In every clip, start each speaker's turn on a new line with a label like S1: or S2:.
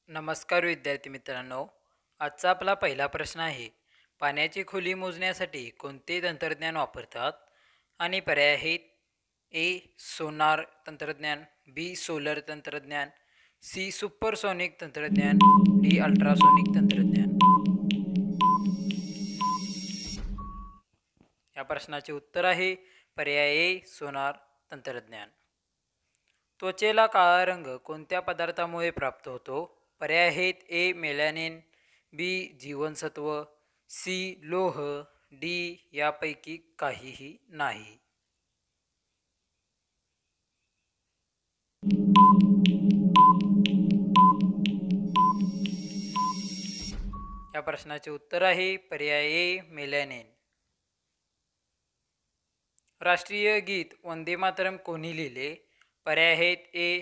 S1: नमस्कार विद्यार्थी मित्रांनो. आजचा आपला पहिला प्रश्न आहे, पाण्याची खोली मोजण्यासाठी कोणते तंत्रज्ञान वापरतात? आणि पर्याय आहेत ए सोनार तंत्रज्ञान, बी सोलर तंत्रज्ञान, सी सुपरसोनिक तंत्रज्ञान, डी अल्ट्रासोनिक तंत्रज्ञान. या प्रश्नाचे उत्तर आहे पर्याय ए सोनार तंत्रज्ञान. त्वचेला काळा रंग कोणत्या पदार्थामुळे प्राप्त होतो? पर्याय आहेत ए मेलॅनिन, बी जीवनसत्व, सी लोह, डी यापैकी काहीही नाही. या प्रश्नाचे उत्तर आहे पर्याय ए मेलॅनिन. राष्ट्रीय गीत वंदे मातरम कोणी लिहिले? पर्याय आहेत ए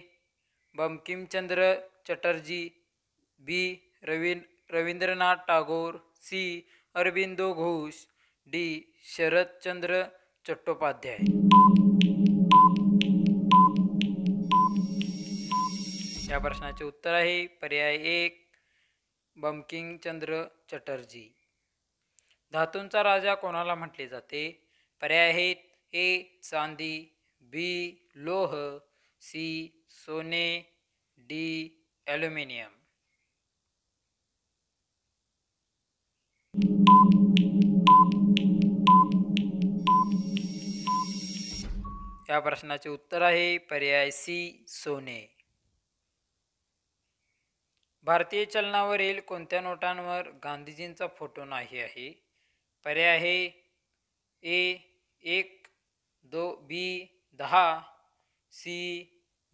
S1: बंकिमचंद्र चटर्जी, बी रवींद्रनाथ टागोर, सी अरबिंदो घोष, डी शरदचंद्र चट्टोपाध्याय. या प्रश्नाचे उत्तर आहे पर्याय एक बंकिमचंद्र चटर्जी. धातूंचा राजा कोणाला म्हटले जाते? पर्याय आहेत ए चांदी, बी लोह, सी सोने, डी ॲल्युमिनियम. या प्रश्नाचे उत्तर आहे पर्याय सी सोने. भारतीय चलनावरील कोणत्या नोटांवर गांधीजींचा फोटो नाही आहे? पर्याय आहे ए 1, बी 10, सी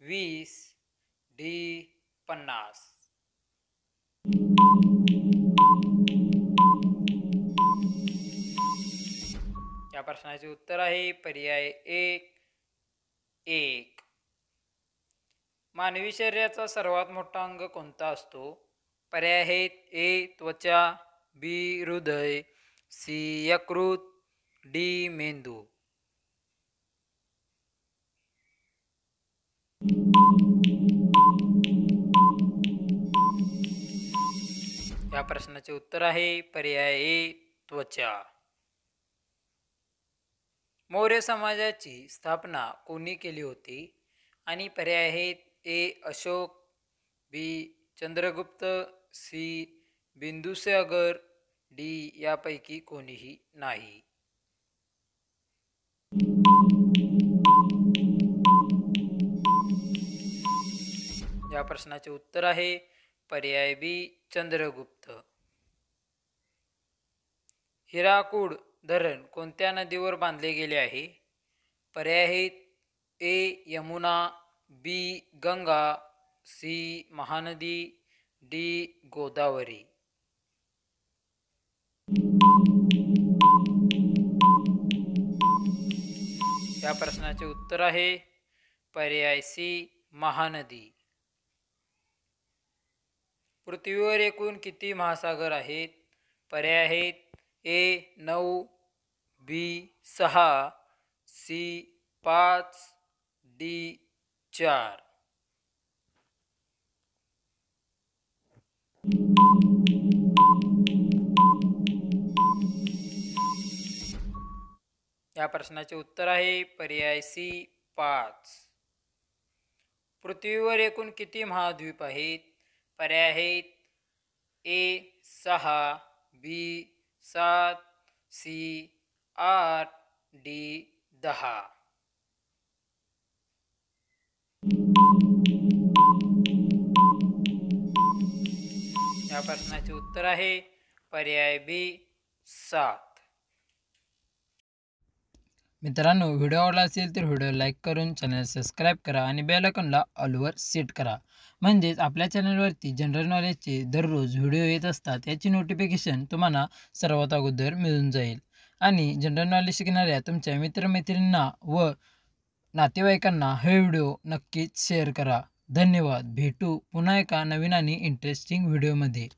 S1: 20, डी 50. या प्रश्नाचे उत्तर आहे पर्याय 1. मानवी शरीराचा सर्वात मोठा अंग कोणता असतो? पर्याय आहेत ए त्वचा, बी हृदय, सी यकृत, डी मेंदू. या प्रश्नाचे उत्तर आहे पर्याय ए त्वचा. मौर्य समाजाची स्थापना कोणी केली होती? आणि पर्याय आहेत ए अशोक, बी चंद्रगुप्त, सी बिंदुसागर, डी यापैकी कोणीही नाही. या प्रश्नाचे उत्तर आहे पर्याय बी चंद्रगुप्त. हिराकूड धरण कोणत्या नदीवर बांधले गेले आहे? पर्याय आहेत ए यमुना, बी गंगा, सी महानदी, डी गोदावरी. या प्रश्नाचे उत्तर आहे पर्याय सी महानदी. पृथ्वीवर एकूण किती महासागर आहेत? पर्याय आहेत ए 9, बी 6, सी 5, डी 4. या प्रश्नाचे उत्तर आहे पर्याय सी 5. पृथ्वीवर एकूण किती महाद्वीप आहेत? पर्याय आहेत ए 6, बी 7, सी 8, डी 10. या प्रश्नाचे उत्तर आहे पर्याय बी 7. मित्रांनो, व्हिडिओ आवडला असेल तर व्हिडिओ लाईक करून चॅनल सबस्क्राईब करा आणि बेल आयकॉनला ऑलवर सेट करा. म्हणजेच आपल्या चॅनलवरती जनरल नॉलेजचे दररोज व्हिडिओ येत असतात याची नोटिफिकेशन तुम्हाला सर्वात अगोदर मिळून जाईल. आणि जनरल नॉलेज शिकणाऱ्या तुमच्या मित्रमैत्रिणींना व नातेवाईकांना हे व्हिडिओ नक्कीच शेअर करा. धन्यवाद. भेटू पुन्हा एका नवीन आणि इंटरेस्टिंग व्हिडिओमध्ये.